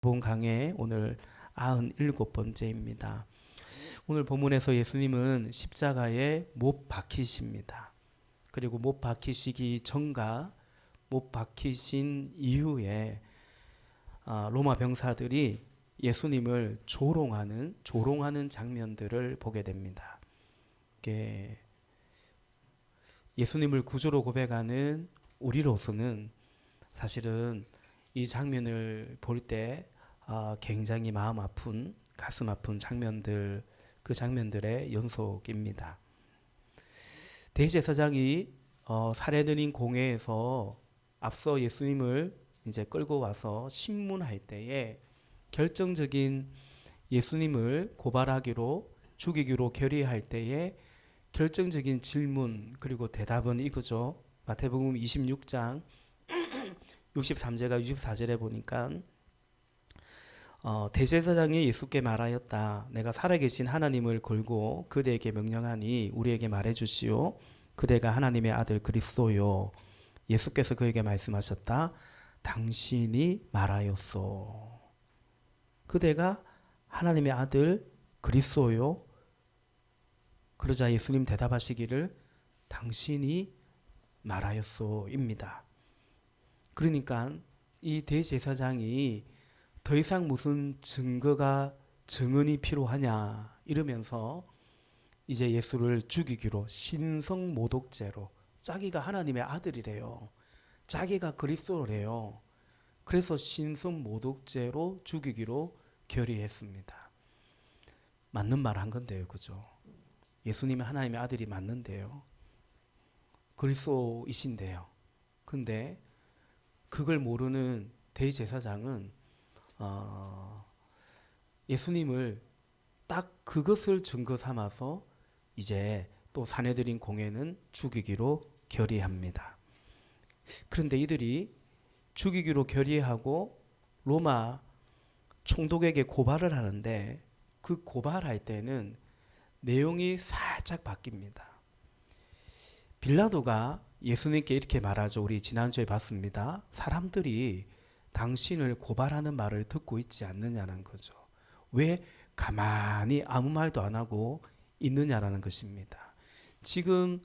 본 강의 오늘 97번째입니다. 오늘 본문에서 예수님은 십자가에 못 박히십니다. 그리고 못 박히시기 전과 못 박히신 이후에 로마 병사들이 예수님을 조롱하는 장면들을 보게 됩니다. 예수님을 구주로 고백하는 우리로서는 사실은 이 장면을 볼 때 굉장히 마음 아픈, 가슴 아픈 장면들, 그 장면들의 연속입니다. 대제사장이 살해드린 공회에서 앞서 예수님을 이제 끌고 와서 신문할 때에 결정적인 예수님을 고발하기로 죽이기로 결의할 때에 결정적인 질문 그리고 대답은 이거죠. 마태복음 26장 63제가 64절에 보니까 대제사장이 예수께 말하였다. 내가 살아계신 하나님을 걸고 그대에게 명령하니 우리에게 말해주시오. 그대가 하나님의 아들 그리스도요. 예수께서 그에게 말씀하셨다. 당신이 말하였소. 그대가 하나님의 아들 그리스도요. 그러자 예수님 대답하시기를 당신이 말하였소입니다. 그러니까 이 대제사장이 더 이상 무슨 증언이 필요하냐 이러면서 이제 예수를 죽이기로 신성모독죄로, 자기가 하나님의 아들이래요. 자기가 그리스도래요. 그래서 신성모독죄로 죽이기로 결의했습니다. 맞는 말 한 건데요. 그죠? 예수님이 하나님의 아들이 맞는데요. 그리스도이신데요. 근데 그걸 모르는 대제사장은 예수님을 딱 그것을 증거 삼아서 이제 또 사내들인 공회는 죽이기로 결의합니다. 그런데 이들이 죽이기로 결의하고 로마 총독에게 고발을 하는데 그 고발할 때는 내용이 살짝 바뀝니다. 빌라도가 예수님께 이렇게 말하죠. 우리 지난주에 봤습니다. 사람들이 당신을 고발하는 말을 듣고 있지 않느냐는 거죠. 왜 가만히 아무 말도 안 하고 있느냐라는 것입니다. 지금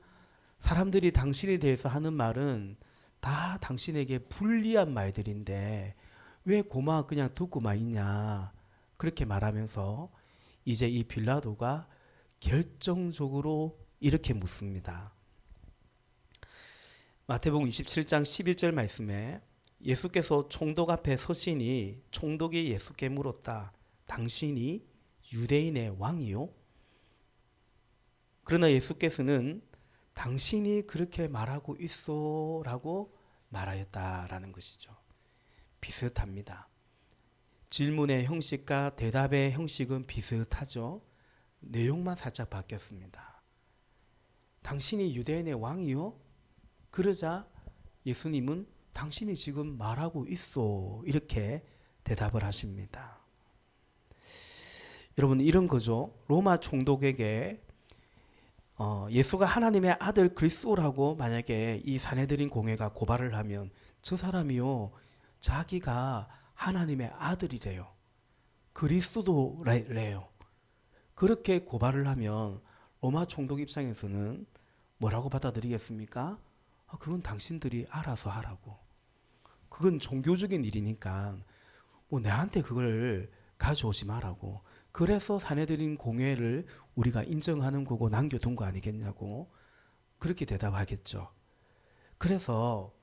사람들이 당신에 대해서 하는 말은 다 당신에게 불리한 말들인데 왜 고마 그냥 듣고만 있냐, 그렇게 말하면서 이제 이 빌라도가 결정적으로 이렇게 묻습니다. 마태복음 27장 11절 말씀에 예수께서 총독 앞에 서시니 총독이 예수께 물었다. 당신이 유대인의 왕이요? 그러나 예수께서는 당신이 그렇게 말하고 있어 라고 말하였다라는 것이죠. 비슷합니다. 질문의 형식과 대답의 형식은 비슷하죠. 내용만 살짝 바뀌었습니다. 당신이 유대인의 왕이요? 그러자 예수님은 당신이 지금 말하고 있어 이렇게 대답을 하십니다. 여러분, 이런 거죠. 로마 총독에게 예수가 하나님의 아들 그리스도라고 만약에 이 사내들인 공회가 고발을 하면 저 사람이요, 자기가 하나님의 아들이래요. 그리스도래요. 그렇게 고발을 하면 로마 총독 입장에서는 뭐라고 받아들이겠습니까? 그건 당신들이 알아서 하라고. 그건 종교적인 일이니까 뭐 내한테 그걸 가져오지 말라고. 그래서 사내들인 공회를 우리가 인정하는 거고 남겨둔 거 아니겠냐고 그렇게 대답하겠죠. 그래서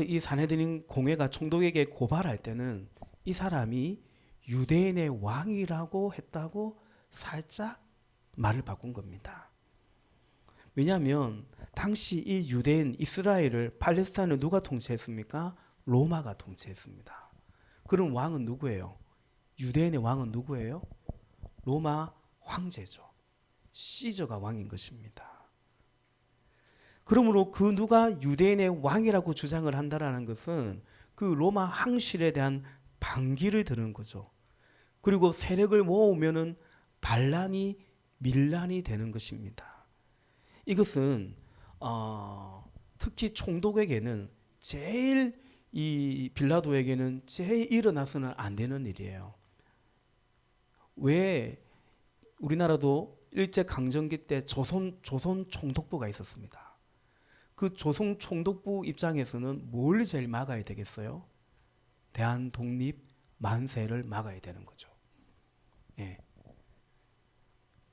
이 사내들인 공회가 총독에게 고발할 때는 이 사람이 유대인의 왕이라고 했다고 살짝 말을 바꾼 겁니다. 왜냐하면 당시 이 유대인 이스라엘을, 팔레스타인을 누가 통치했습니까? 로마가 통치했습니다. 그럼 왕은 누구예요? 유대인의 왕은 누구예요? 로마 황제죠. 시저가 왕인 것입니다. 그러므로 그 누가 유대인의 왕이라고 주장을 한다라는 것은 그 로마 황실에 대한 반기를 드는 거죠. 그리고 세력을 모으면은 반란이 밀란이 되는 것입니다. 이것은 특히 총독에게는 제일 이 빌라도에게는 제일 일어나서는 안 되는 일이에요. 왜 우리나라도 일제 강점기 때 조선 총독부가 있었습니다. 그 조선 총독부 입장에서는 뭘 제일 막아야 되겠어요? 대한 독립 만세를 막아야 되는 거죠. 예.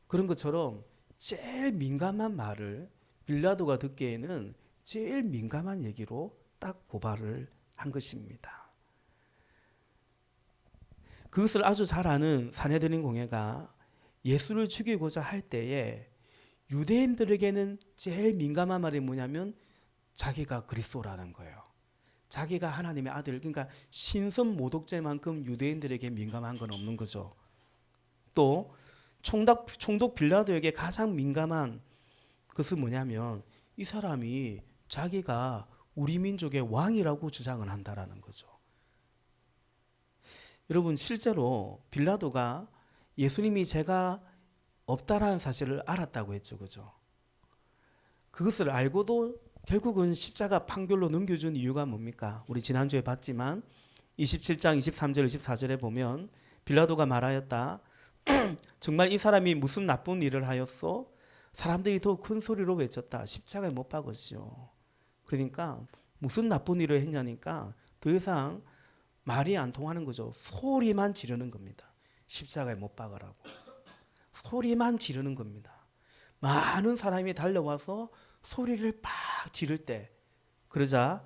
그런 것처럼 제일 민감한 말을 빌라도가 듣기에는 제일 민감한 얘기로 딱 고발을 한 것입니다. 그것을 아주 잘 아는 산헤드린 공회가 예수를 죽이고자 할 때에 유대인들에게는 제일 민감한 말이 뭐냐면 자기가 그리스도라는 거예요. 자기가 하나님의 아들, 그러니까 신선 모독죄만큼 유대인들에게 민감한 건 없는 거죠. 또 총독 빌라도에게 가장 민감한 것은 뭐냐면 이 사람이 자기가 우리 민족의 왕이라고 주장을 한다라는 거죠. 여러분 실제로 빌라도가 예수님이 죄가 없다라는 사실을 알았다고 했죠. 그죠? 그것을 알고도 결국은 십자가 판결로 넘겨준 이유가 뭡니까? 우리 지난주에 봤지만 27장 23절 24절에 보면 빌라도가 말하였다. 정말 이 사람이 무슨 나쁜 일을 하였소? 사람들이 더 큰 소리로 외쳤다. 십자가에 못 박으시오. 그러니까 무슨 나쁜 일을 했냐니까 더 이상 말이 안 통하는 거죠. 소리만 지르는 겁니다. 십자가에 못 박으라고. 소리만 지르는 겁니다. 많은 사람이 달려와서 소리를 팍 지를 때 그러자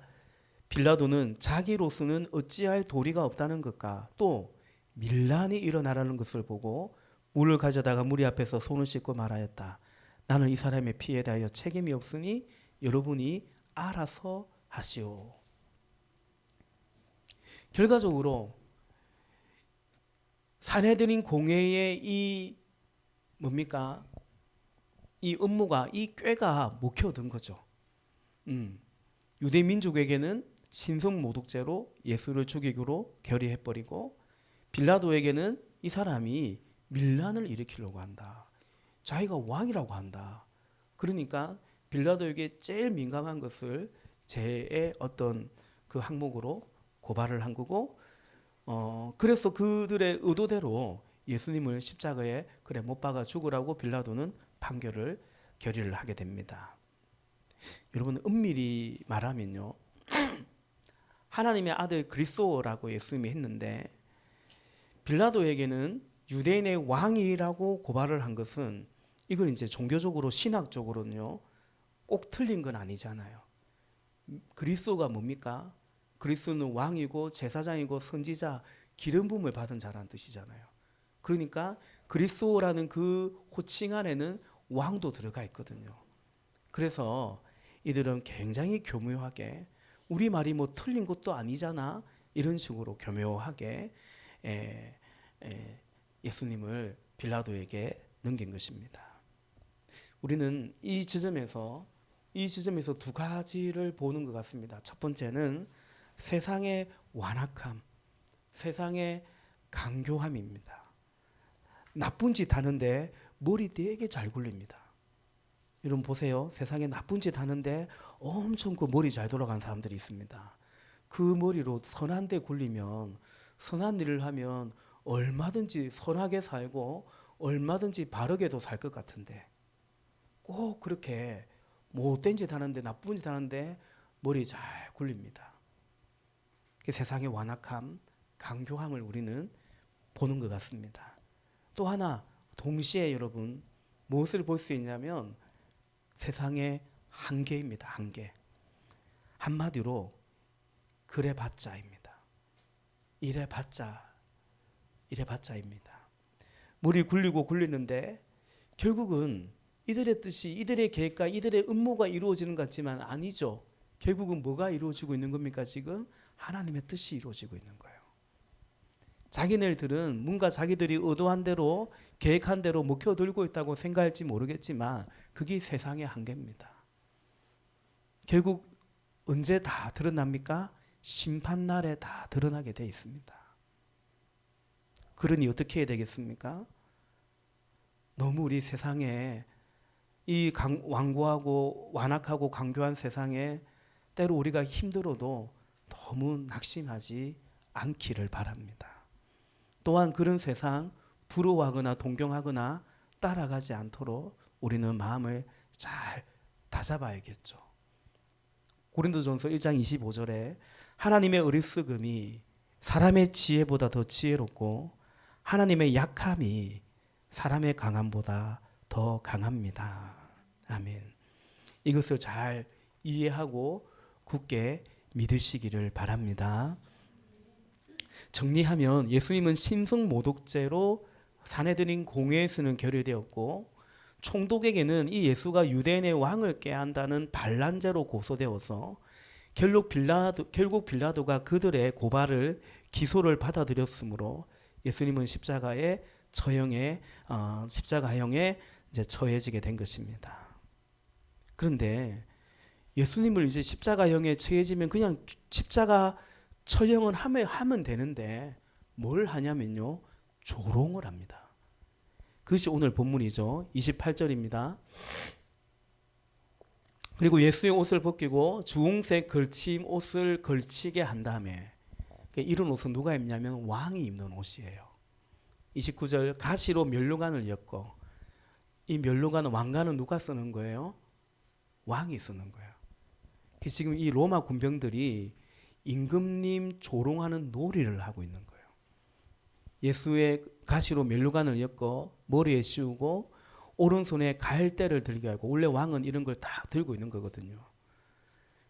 빌라도는 자기로서는 어찌할 도리가 없다는 것과 또 밀란이 일어나라는 것을 보고 물을 가져다가 무리 앞에서 손을 씻고 말하였다. 나는 이 사람의 피에 대하여 책임이 없으니 여러분이 알아서 하시오. 결과적으로 산헤드린 공회의 이 뭡니까? 이 업무가 이 꾀가 먹혀든 거죠. 유대 민족에게는 신성 모독죄로 예수를 죽이기로 결의해버리고 빌라도에게는 이 사람이 밀란을 일으키려고 한다. 자기가 왕이라고 한다. 그러니까 빌라도에게 제일 민감한 것을 죄의 어떤 그 항목으로 고발을 한 거고, 그래서 그들의 의도대로 예수님을 십자가에 그래 못 박아 죽으라고 빌라도는 판결을 결의를 하게 됩니다. 여러분 엄밀히 말하면요, 하나님의 아들 그리스도라고 예수님이 했는데 빌라도에게는 유대인의 왕이라고 고발을 한 것은 이건 이제 종교적으로 신학적으로는요 꼭 틀린 건 아니잖아요. 그리스도가 뭡니까? 그리스도는 왕이고 제사장이고 선지자 기름 부음을 받은 자라는 뜻이잖아요. 그러니까 그리스도라는 그 호칭 안에는 왕도 들어가 있거든요. 그래서 이들은 굉장히 교묘하게 우리 말이 뭐 틀린 것도 아니잖아 이런 식으로 교묘하게 예수님을 빌라도에게 넘긴 것입니다. 우리는 이 지점에서 두 가지를 보는 것 같습니다. 첫 번째는 세상의 완악함, 세상의 강교함입니다. 나쁜 짓 하는데 머리 되게 잘 굴립니다. 여러분 보세요. 세상에 나쁜 짓 하는데 엄청 그 머리 잘 돌아가는 사람들이 있습니다. 그 머리로 선한 데 굴리면, 선한 일을 하면 얼마든지 선하게 살고 얼마든지 바르게도 살 것 같은데 꼭 그렇게 못된 짓 하는데, 나쁜 짓 하는데 머리 잘 굴립니다. 세상의 완악함, 강교함을 우리는 보는 것 같습니다. 또 하나 동시에 여러분 무엇을 볼 수 있냐면 세상의 한계입니다. 한계. 한마디로 그래봤자입니다. 이래봤자입니다. 머리 굴리고 굴리는데 결국은 이들의 뜻이, 이들의 계획과 이들의 음모가 이루어지는 것 같지만 아니죠. 결국은 뭐가 이루어지고 있는 겁니까? 지금 하나님의 뜻이 이루어지고 있는 거예요. 자기네들은 뭔가 자기들이 의도한 대로 계획한 대로 묵혀들고 있다고 생각할지 모르겠지만 그게 세상의 한계입니다. 결국 언제 다 드러납니까? 심판날에 다 드러나게 돼 있습니다. 그러니 어떻게 해야 되겠습니까? 너무 우리 세상에 이 완고하고 완악하고 강교한 세상에 때로 우리가 힘들어도 너무 낙심하지 않기를 바랍니다. 또한 그런 세상 부러워하거나 동경하거나 따라가지 않도록 우리는 마음을 잘 다잡아야겠죠. 고린도전서 1장 25절에 하나님의 어리석음이 사람의 지혜보다 더 지혜롭고 하나님의 약함이 사람의 강함보다 더 강합니다. 아멘. 이것을 잘 이해하고 굳게 믿으시기를 바랍니다. 정리하면 예수님은 신성모독죄로 사내들인 공회에서는 결의되었고 총독에게는 이 예수가 유대인의 왕을 깨한다는 반란죄로 고소되어서 결국 빌라도가 그들의 고발을 기소를 받아들였으므로 예수님은 십자가형에 이제 처해지게 된 것입니다. 그런데 예수님을 이제 십자가형에 처해지면 그냥 십자가 처형을 하면 되는데 뭘 하냐면요, 조롱을 합니다. 그것이 오늘 본문이죠. 28절입니다. 그리고 예수의 옷을 벗기고 주홍색 걸침 옷을 걸치게 한 다음에, 이런 옷은 누가 입냐면 왕이 입는 옷이에요. 29절 가시로 면류관을 엮고, 이 면류관은 왕관은 누가 쓰는 거예요? 왕이 쓰는 거예요. 지금 이 로마 군병들이 임금님 조롱하는 놀이를 하고 있는 거예요. 예수의 가시로 면류관을 엮고 머리에 씌우고 오른손에 갈대를 들게 하고, 원래 왕은 이런 걸 다 들고 있는 거거든요.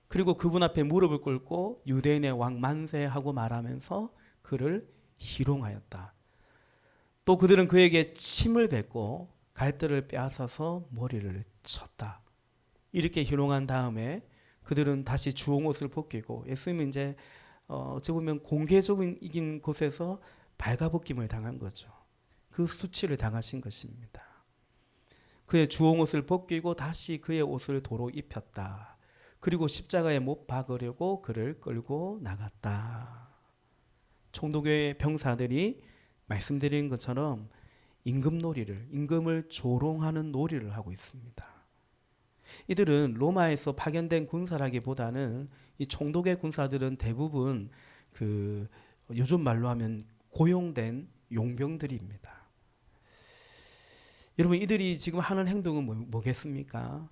그리고 그분 앞에 무릎을 꿇고 유대인의 왕 만세하고 말하면서 그를 희롱하였다. 또 그들은 그에게 침을 뱉고 갈대를 빼앗아서 머리를 쳤다. 이렇게 희롱한 다음에 그들은 다시 주홍옷을 벗기고, 예수님은 이제 어찌 보면 공개적인 곳에서 발가벗김을 당한 거죠. 그 수치를 당하신 것입니다. 그의 주홍옷을 벗기고 다시 그의 옷을 도로 입혔다. 그리고 십자가에 못 박으려고 그를 끌고 나갔다. 총독의 병사들이 말씀드린 것처럼 임금을 조롱하는 놀이를 하고 있습니다. 이들은 로마에서 파견된 군사라기보다는 이 총독의 군사들은 대부분 요즘 말로 하면 고용된 용병들입니다. 여러분, 이들이 지금 하는 행동은 뭐겠습니까?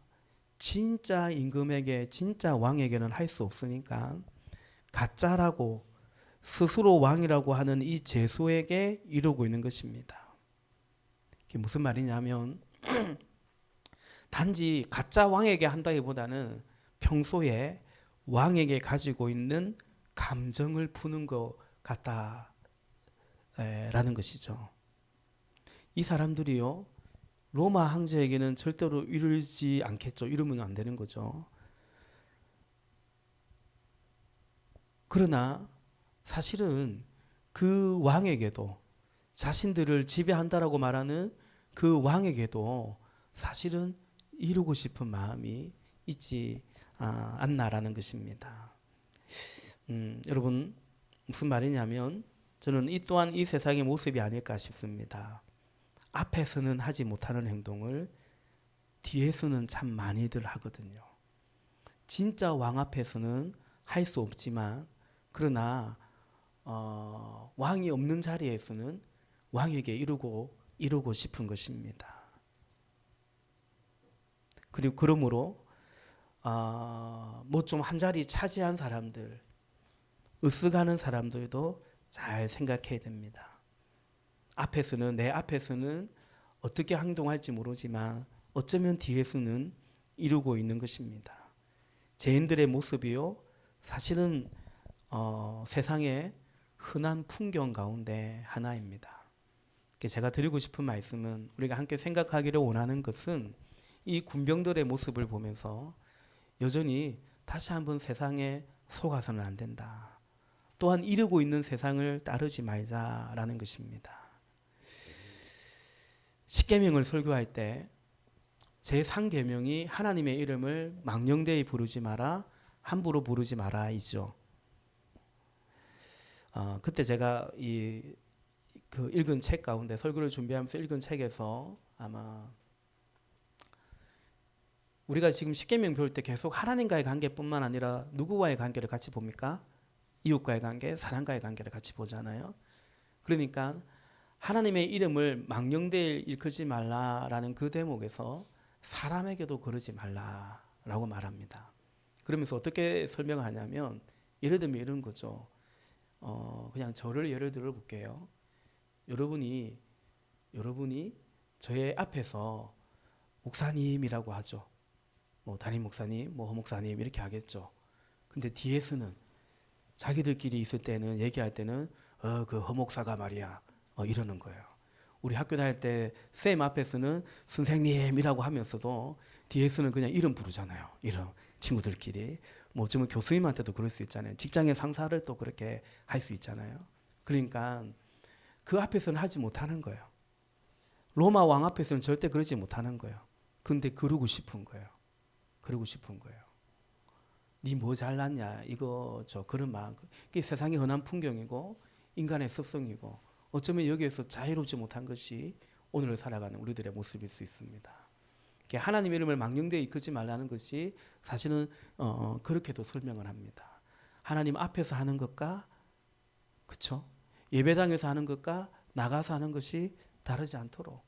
진짜 임금에게, 진짜 왕에게는 할 수 없으니까 가짜라고 스스로 왕이라고 하는 이 제수에게 이루고 있는 것입니다. 이게 무슨 말이냐면 단지 가짜 왕에게 한다기보다는 평소에 왕에게 가지고 있는 감정을 푸는 것 같다라는 것이죠. 이 사람들이요, 로마 황제에게는 절대로 이르지 않겠죠. 이러면 안 되는 거죠. 그러나 사실은 그 왕에게도, 자신들을 지배한다라고 말하는 그 왕에게도 사실은 이루고 싶은 마음이 있지 않나라는 것입니다. 여러분, 무슨 말이냐면 저는 이 또한 이 세상의 모습이 아닐까 싶습니다. 앞에서는 하지 못하는 행동을 뒤에서는 참 많이들 하거든요. 진짜 왕 앞에서는 할 수 없지만, 그러나 왕이 없는 자리에서는 왕에게 이루고 싶은 것입니다. 그리고 그러므로 뭐 좀 한 자리 차지한 사람들, 으쓱하는 사람들도 잘 생각해야 됩니다. 내 앞에서는 어떻게 행동할지 모르지만 어쩌면 뒤에서는 이루고 있는 것입니다. 죄인들의 모습이요, 사실은 세상의 흔한 풍경 가운데 하나입니다. 제가 드리고 싶은 말씀은, 우리가 함께 생각하기를 원하는 것은 이 군병들의 모습을 보면서 여전히 다시 한번 세상에 속아서는 안 된다. 또한 이루고 있는 세상을 따르지 말자라는 것입니다. 십계명을 설교할 때 제3계명이 하나님의 이름을 망령되이 부르지 마라, 함부로 부르지 마라 이죠. 그때 제가 읽은 책 가운데, 설교를 준비하면서 읽은 책에서, 아마 우리가 지금 십계명 배울 때 계속 하나님과의 관계뿐만 아니라 누구와의 관계를 같이 봅니까? 이웃과의 관계, 사람과의 관계를 같이 보잖아요. 그러니까 하나님의 이름을 망령되이 일컫지 말라라는 그 대목에서 사람에게도 그러지 말라라고 말합니다. 그러면서 어떻게 설명하냐면 예를 들면 이런 거죠. 그냥 저를 예를 들어 볼게요. 여러분이 저의 앞에서 목사님이라고 하죠. 뭐 담임 목사님, 뭐 허목사님 이렇게 하겠죠. 근데 뒤에서는 자기들끼리 있을 때는 얘기할 때는 그 허목사가 말이야 이러는 거예요. 우리 학교 다닐 때 쌤 앞에서는 선생님이라고 하면서도 뒤에서는 그냥 이름 부르잖아요. 이름 친구들끼리. 뭐 어쩌면 교수님한테도 그럴 수 있잖아요. 직장의 상사를 또 그렇게 할 수 있잖아요. 그러니까 그 앞에서는 하지 못하는 거예요. 로마 왕 앞에서는 절대 그러지 못하는 거예요. 근데 그러고 싶은 거예요. 그러고 싶은 거예요. 니 뭐 잘났냐 이거 저 그런 마음. 이게 세상의 흔한 풍경이고 인간의 습성이고 어쩌면 여기에서 자유롭지 못한 것이 오늘을 살아가는 우리들의 모습일 수 있습니다. 하나님 이름을 망령되이 일컫지 말라는 것이 사실은 그렇게도 설명을 합니다. 하나님 앞에서 하는 것과 그렇죠? 예배당에서 하는 것과 나가서 하는 것이 다르지 않도록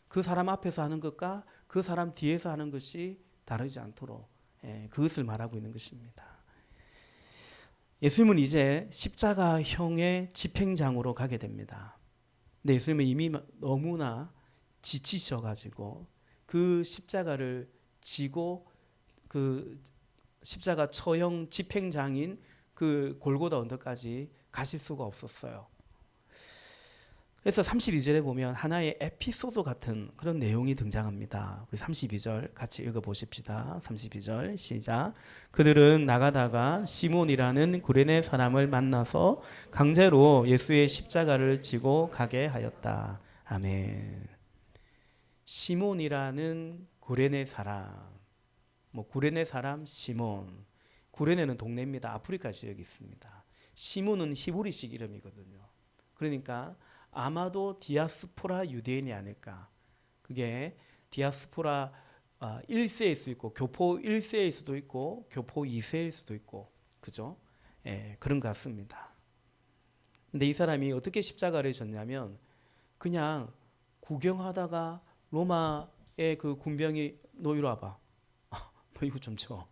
그 사람 앞에서 하는 것과 그 사람 뒤에서 하는 것이 다르지 않도록 그것을 말하고 있는 것입니다. 예수님은 이제 십자가형의 집행장으로 가게 됩니다. 근데 예수님은 이미 너무나 지치셔가지고 그 십자가를 지고 그 십자가 처형 집행장인 그 골고다 언덕까지 가실 수가 없었어요. 그래서 32절에 보면 하나의 에피소드 같은 그런 내용이 등장합니다. 우리 32절 같이 읽어보십시다. 32절 시작. 그들은 나가다가 시몬이라는 구레네 사람을 만나서 강제로 예수의 십자가를 지고 가게 하였다. 아멘. 시몬이라는 구레네 사람, 뭐 구레네 사람 시몬. 구레네는 동네입니다. 아프리카 지역에 있습니다. 시몬은 히브리식 이름이거든요. 그러니까 아마도 디아스포라 유대인이 아닐까. 그게 디아스포라 1세일 수도 있고 교포 1세일 수도 있고 교포 2세일 수도 있고 그죠? 그런 것 같습니다. 근데 이 사람이 어떻게 십자가를 졌냐면 그냥 구경하다가 로마의 그 군병이 너 이리 와봐. 너 이거 좀 쳐.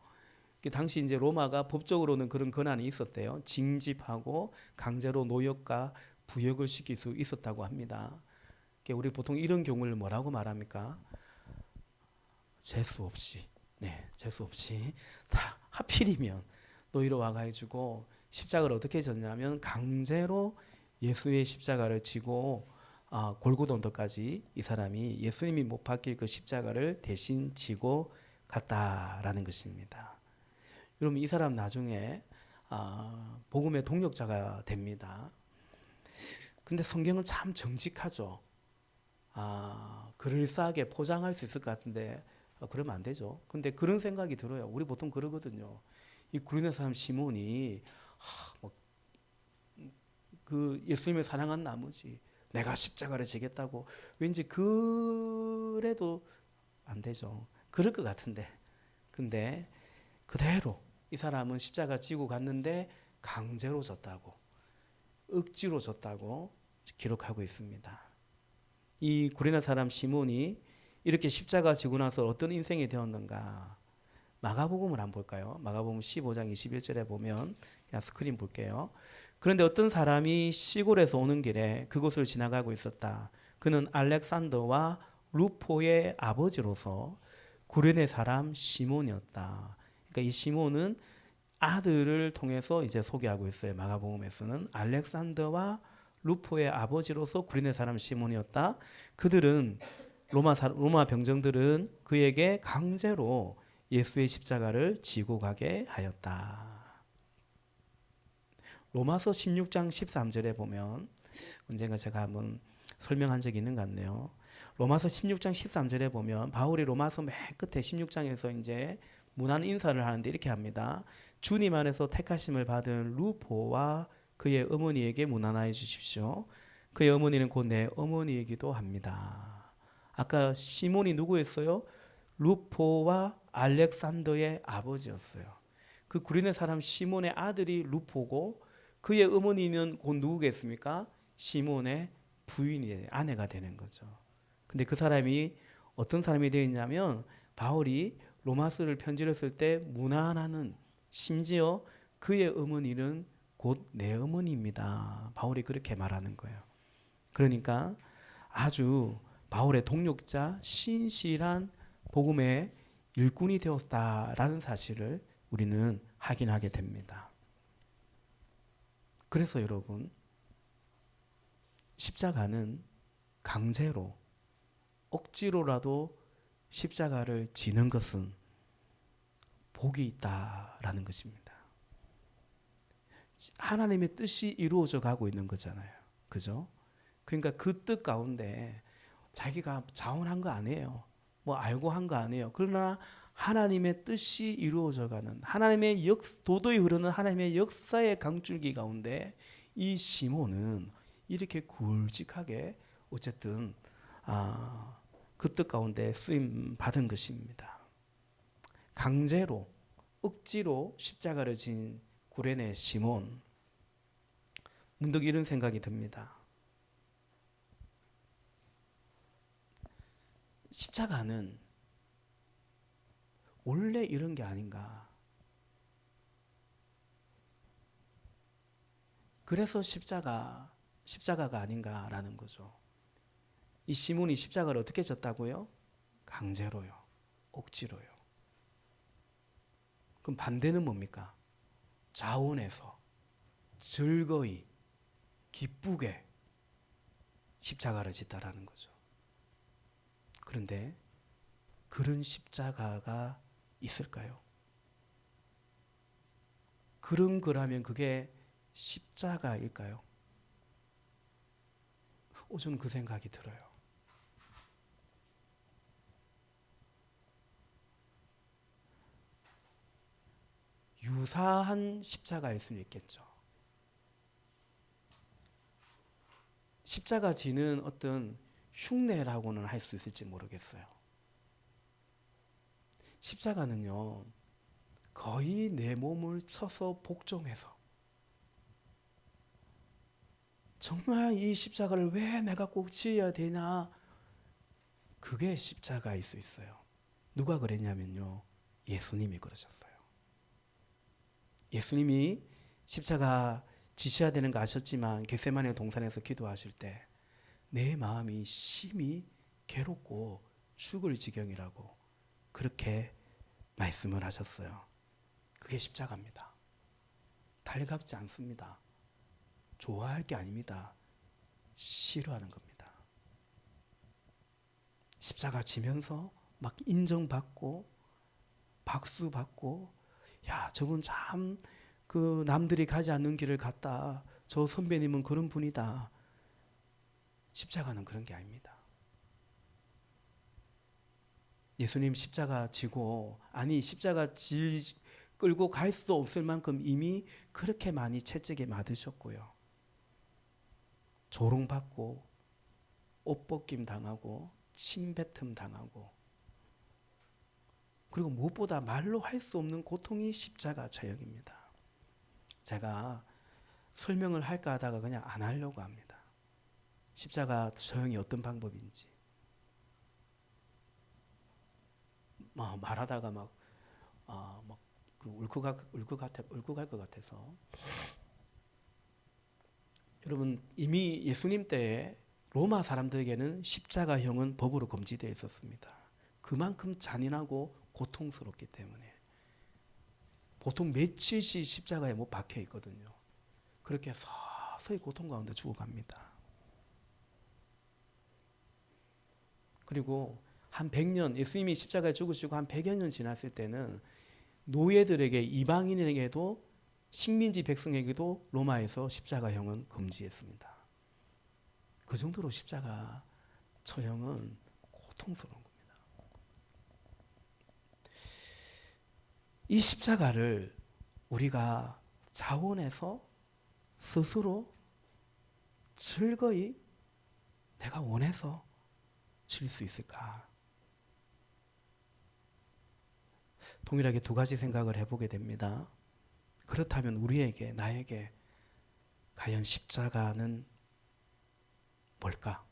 당시 이제 로마가 법적으로는 그런 권한이 있었대요. 징집하고 강제로 노역과 부역을 시킬 수 있었다고 합니다. 우리 보통 이런 경우를 뭐라고 말합니까? 재수 없이, 재수 없이 다 하필이면 노이로 와가지고 십자가를 어떻게 졌냐면 강제로 예수의 십자가를 지고 골고다 언덕까지 이 사람이 예수님이 못 박힐 그 십자가를 대신 지고 갔다라는 것입니다. 여러분 이 사람 나중에 복음의 동력자가 됩니다. 근데 성경은 참 정직하죠. 그럴싸하게 포장할 수 있을 것 같은데 그러면 안 되죠. 근데 그런 생각이 들어요. 우리 보통 그러거든요. 이 구레네 사람 시몬이 그 예수님을 사랑한 나머지 내가 십자가를 지겠다고 왠지 그래도 안 되죠. 그럴 것 같은데. 근데 그대로 이 사람은 십자가 지고 갔는데 강제로 졌다고, 억지로 졌다고 기록하고 있습니다. 이 구레네 사람 시몬이 이렇게 십자가 지고 나서 어떤 인생이 되었는가? 마가복음을 한번 볼까요? 마가복음 15장 21절에 보면 그냥 스크린 볼게요. 그런데 어떤 사람이 시골에서 오는 길에 그곳을 지나가고 있었다. 그는 알렉산더와 루포의 아버지로서 구레네 사람 시몬이었다. 그러니까 이 시몬은 아들을 통해서 이제 소개하고 있어요. 마가복음에서는 알렉산더와 루포의 아버지로서 구레네 사람 시몬이었다. 그들은 로마 병정들은 그에게 강제로 예수의 십자가를 지고 가게 하였다. 로마서 16장 13절에 보면 언젠가 제가 한번 설명한 적이 있는 것 같네요. 로마서 16장 13절에 보면 바울이 로마서 맨 끝에 16장에서 이제 문안 인사를 하는데 이렇게 합니다. 주님 안에서 택하심을 받은 루포와 그의 어머니에게 문안하여 주십시오. 그의 어머니는 곧 내 어머니이기도 합니다. 아까 시몬이 누구였어요? 루포와 알렉산더의 아버지였어요. 그 구레네 사람 시몬의 아들이 루포고 그의 어머니는 곧 누구겠습니까? 시몬의 부인이 아내가 되는 거죠. 근데 그 사람이 어떤 사람이 되었냐면 바울이 로마서를 편지를 쓸 때 문안하는, 심지어 그의 어머니는 곧 내 어머니입니다. 바울이 그렇게 말하는 거예요. 그러니까 아주 바울의 동력자, 신실한 복음의 일꾼이 되었다라는 사실을 우리는 확인하게 됩니다. 그래서 여러분, 십자가는 강제로, 억지로라도 십자가를 지는 것은 복이 있다라는 것입니다. 하나님의 뜻이 이루어져 가고 있는 거잖아요. 그죠? 그러니까 그 뜻 가운데 자기가 자원한 거 아니에요. 뭐 알고 한 거 아니에요. 그러나 하나님의 뜻이 이루어져 가는, 하나님의 도도히 흐르는 하나님의 역사의 강줄기 가운데 이 시몬은 이렇게 굵직하게 어쨌든 그 뜻 가운데 쓰임 받은 것입니다. 강제로, 억지로 십자가를 진 구레네 시몬. 문득 이런 생각이 듭니다. 십자가는 원래 이런 게 아닌가. 그래서 십자가가 아닌가라는 거죠. 이 시몬이 십자가를 어떻게 졌다고요? 강제로요. 억지로요. 그럼 반대는 뭡니까? 자원해서 즐거이 기쁘게 십자가를 짓다라는 거죠. 그런데 그런 십자가가 있을까요? 그런 거라면 그게 십자가일까요? 저는 그 생각이 들어요. 유사한 십자가일 수는 있겠죠. 십자가 지는 어떤 흉내라고는 할 수 있을지 모르겠어요. 십자가는요, 거의 내 몸을 쳐서 복종해서 정말 이 십자가를 왜 내가 꼭 지어야 되나, 그게 십자가일 수 있어요. 누가 그랬냐면요, 예수님이 그러셨어요. 예수님이 십자가 지셔야 되는 거 아셨지만 겟세마네 동산에서 기도하실 때 내 마음이 심히 괴롭고 죽을 지경이라고 그렇게 말씀을 하셨어요. 그게 십자가입니다. 달갑지 않습니다. 좋아할 게 아닙니다. 싫어하는 겁니다. 십자가 지면서 막 인정받고 박수 받고, 야, 저분 참 그 남들이 가지 않는 길을 갔다. 저 선배님은 그런 분이다. 십자가는 그런 게 아닙니다. 예수님 십자가 지고, 아니 십자가 끌고 갈 수도 없을 만큼 이미 그렇게 많이 채찍에 맞으셨고요. 조롱받고 옷벗김 당하고 침뱉음 당하고, 그리고 무엇보다 말로 할 수 없는 고통이 십자가 처형입니다. 제가 설명을 할까 하다가 그냥 안 하려고 합니다. 십자가 처형이 어떤 방법인지. 말하다가 울컥할 것 같아서. 여러분, 이미 예수님 때에 로마 사람들에게는 십자가형은 법으로 금지되어 있었습니다. 그만큼 잔인하고 고통스럽기 때문에 보통 며칠씩 십자가에 못 박혀 있거든요. 그렇게 서서히 고통 가운데 죽어갑니다. 그리고 한 100년, 예수님이 십자가에 죽으시고 한 100여 년 지났을 때는 노예들에게, 이방인에게도, 식민지 백성에게도 로마에서 십자가형은 금지했습니다. 그 정도로 십자가 처형은 고통스러운 겁니다. 이 십자가를 우리가 자원해서 스스로 즐거이 내가 원해서 질 수 있을까? 동일하게 두 가지 생각을 해보게 됩니다. 그렇다면 우리에게, 나에게 과연 십자가는 뭘까?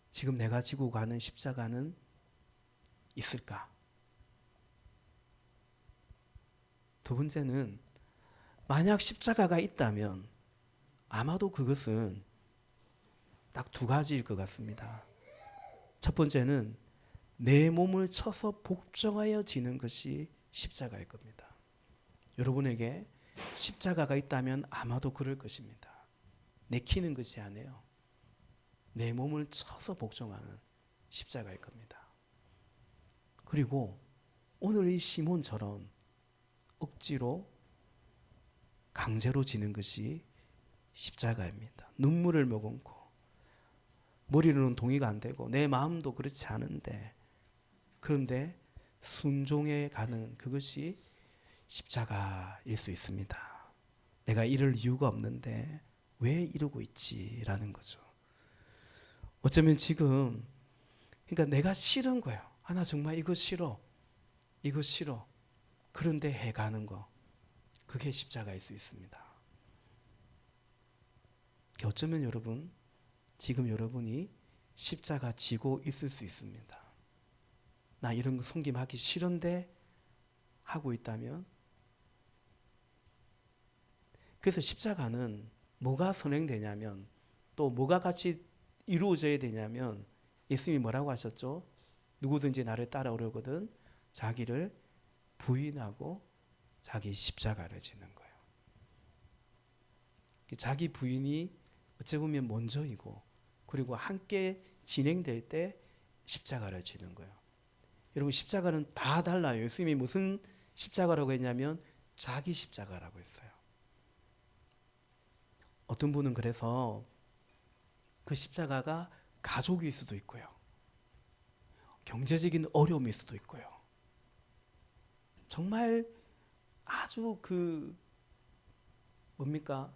지금 내가 지고 가는 십자가는 있을까? 두 번째는 만약 십자가가 있다면 아마도 그것은 딱 두 가지일 것 같습니다. 첫 번째는 내 몸을 쳐서 복종하여 지는 것이 십자가일 겁니다. 여러분에게 십자가가 있다면 아마도 그럴 것입니다. 내키는 것이 아니에요. 내 몸을 쳐서 복종하는 십자가일 겁니다. 그리고 오늘 이 시몬처럼 억지로 강제로 지는 것이 십자가입니다. 눈물을 머금고 머리로는 동의가 안 되고 내 마음도 그렇지 않은데 그런데 순종해 가는 그것이 십자가일 수 있습니다. 내가 이럴 이유가 없는데 왜 이러고 있지라는 거죠. 어쩌면 지금 그러니까 내가 싫은 거예요. 나 정말 이거 싫어. 이거 싫어. 그런데 해가는 거. 그게 십자가일 수 있습니다. 어쩌면 여러분 지금 여러분이 십자가 지고 있을 수 있습니다. 나 이런 거 섬김하기 싫은데 하고 있다면 그래서 십자가는 뭐가 선행되냐면 또 뭐가 같이 이루어져야 되냐면 예수님이 뭐라고 하셨죠? 누구든지 나를 따라오려거든 자기를 부인하고 자기 십자가를 지는 거예요. 자기 부인이 어찌 보면 먼저이고 그리고 함께 진행될 때 십자가를 지는 거예요. 여러분 십자가는 다 달라요. 예수님이 무슨 십자가라고 했냐면 자기 십자가라고 했어요. 어떤 분은 그래서 그 십자가가 가족일 수도 있고요. 경제적인 어려움일 수도 있고요. 정말 아주 뭡니까?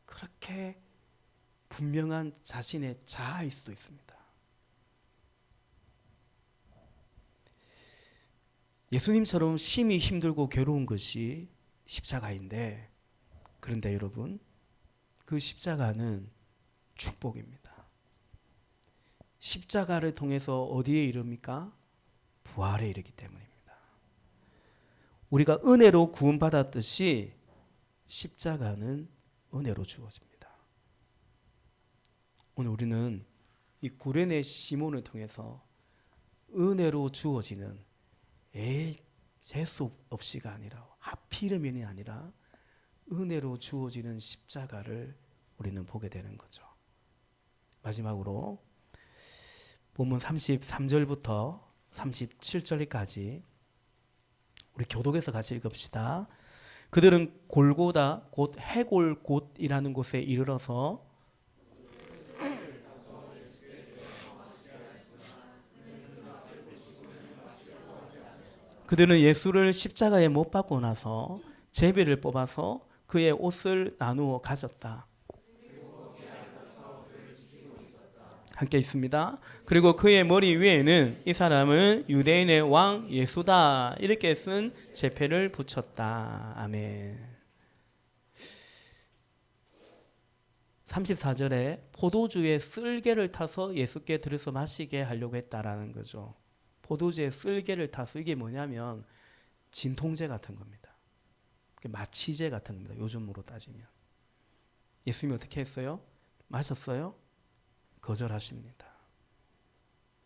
그렇게 분명한 자신의 자아일 수도 있습니다. 예수님처럼 심히 힘들고 괴로운 것이 십자가인데 그런데 여러분 그 십자가는 축복입니다. 십자가를 통해서 어디에 이릅니까? 부활에 이르기 때문입니다. 우리가 은혜로 구원받았듯이 십자가는 은혜로 주어집니다. 오늘 우리는 이 구레네 시몬을 통해서 은혜로 주어지는 재수 없이가 아니라 하필이면이 아니라 은혜로 주어지는 십자가를 우리는 보게 되는 거죠. 마지막으로 본문 33절부터 37절까지 우리 교독에서 같이 읽읍시다. 그들은 골고다 곧 해골곳이라는 곳에 이르러서 그들은 예수를 십자가에 못 박고 나서 제비를 뽑아서 그의 옷을 나누어 가졌다. 함께 있습니다. 그리고 그의 머리 위에는 이 사람은 유대인의 왕 예수다 이렇게 쓴 제패를 붙였다. 아멘. 34절에 포도주에 쓸개를 타서 예수께 들여서 마시게 하려고 했다라는 거죠. 포도주에 쓸개를 타서 이게 뭐냐면 진통제 같은 겁니다. 마취제 같은 겁니다. 요즘으로 따지면. 예수님이 어떻게 했어요? 마셨어요? 거절하십니다.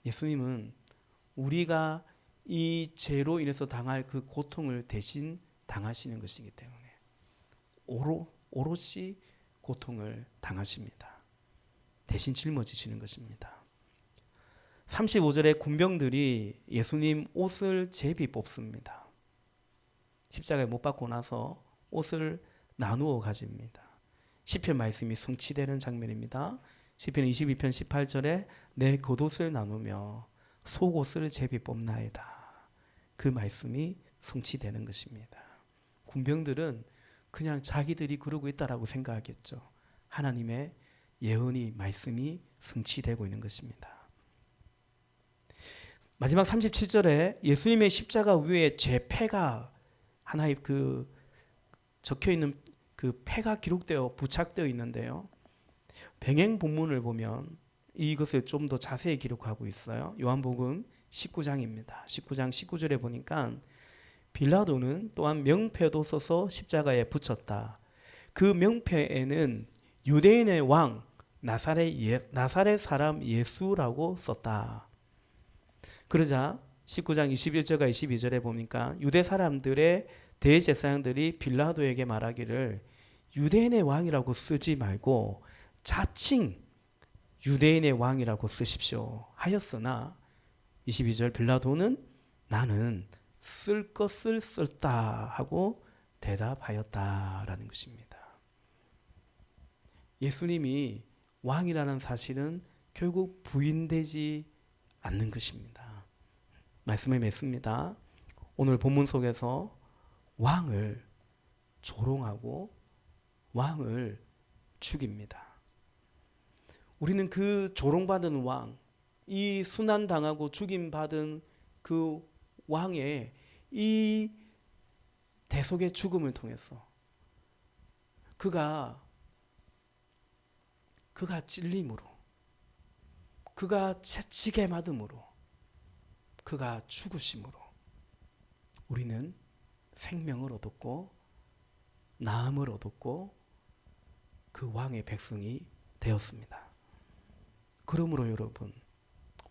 예수님은 우리가 이 죄로 인해서 당할 그 고통을 대신 당하시는 것이기 때문에 오롯이 고통을 당하십니다. 대신 짊어지시는 것입니다. 35절에 군병들이 예수님 옷을 제비 뽑습니다. 십자가에 못 박고 나서 옷을 나누어 가집니다. 시편 말씀이 성취되는 장면입니다. 시편 22편 18절에 내 겉옷을 나누며 속옷을 제비 뽑나이다. 그 말씀이 성취되는 것입니다. 군병들은 그냥 자기들이 그러고 있다라고 생각하겠죠. 하나님의 예언이 말씀이 성취되고 있는 것입니다. 마지막 37절에 예수님의 십자가 위에 제 패가 하나의 적혀 있는 그 패가 기록되어 부착되어 있는데요. 병행 본문을 보면 이것을 좀 더 자세히 기록하고 있어요. 요한복음 19장입니다. 19장 19절에 보니까 빌라도는 또한 명패도 써서 십자가에 붙였다. 그 명패에는 유대인의 왕 나사렛 사람 예수라고 썼다. 그러자 19장 21절과 22절에 보니까 유대 사람들의 대제사장들이 빌라도에게 말하기를 유대인의 왕이라고 쓰지 말고 자칭 유대인의 왕이라고 쓰십시오 하였으나 22절 빌라도는 나는 쓸 것을 썼다 하고 대답하였다라는 것입니다. 예수님이 왕이라는 사실은 결국 부인되지 않는 것입니다. 말씀을 맺습니다. 오늘 본문 속에서 왕을 조롱하고 왕을 죽입니다. 우리는 그 조롱받은 왕, 이 순환당하고 죽임받은 그 왕의 이 대속의 죽음을 통해서 그가 찔림으로, 그가 채찍에 맞음으로, 그가 죽으심으로 우리는 생명을 얻었고 나음을 얻었고 그 왕의 백성이 되었습니다. 그러므로 여러분,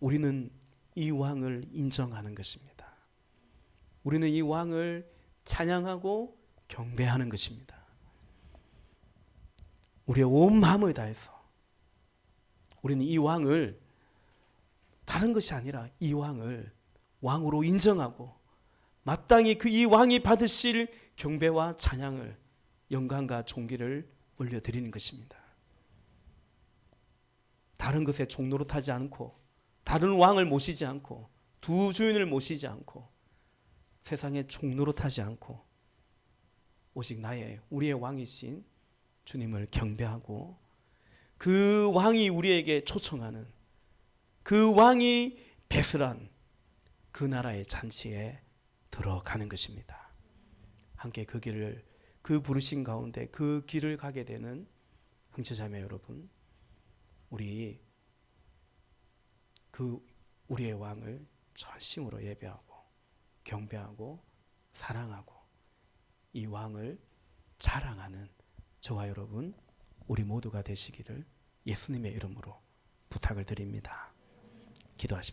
우리는 이 왕을 인정하는 것입니다. 우리는 이 왕을 찬양하고 경배하는 것입니다. 우리의 온 마음을 다해서 우리는 이 왕을 다른 것이 아니라 이 왕을 왕으로 인정하고 마땅히 그 이 왕이 받으실 경배와 찬양을 영광과 존귀를 올려드리는 것입니다. 다른 것에 종노릇하지 않고 다른 왕을 모시지 않고 두 주인을 모시지 않고 세상에 종노릇하지 않고 오직 우리의 왕이신 주님을 경배하고 그 왕이 우리에게 초청하는 그 왕이 배설한 그 나라의 잔치에 들어가는 것입니다. 함께 그 길을, 그 부르심 가운데 그 길을 가게 되는 형제자매 여러분, 우리의 왕을 전심으로 예배하고 경배하고 사랑하고 이 왕을 자랑하는 저와 여러분 우리 모두가 되시기를 예수님의 이름으로 부탁을 드립니다. 기도하십시오.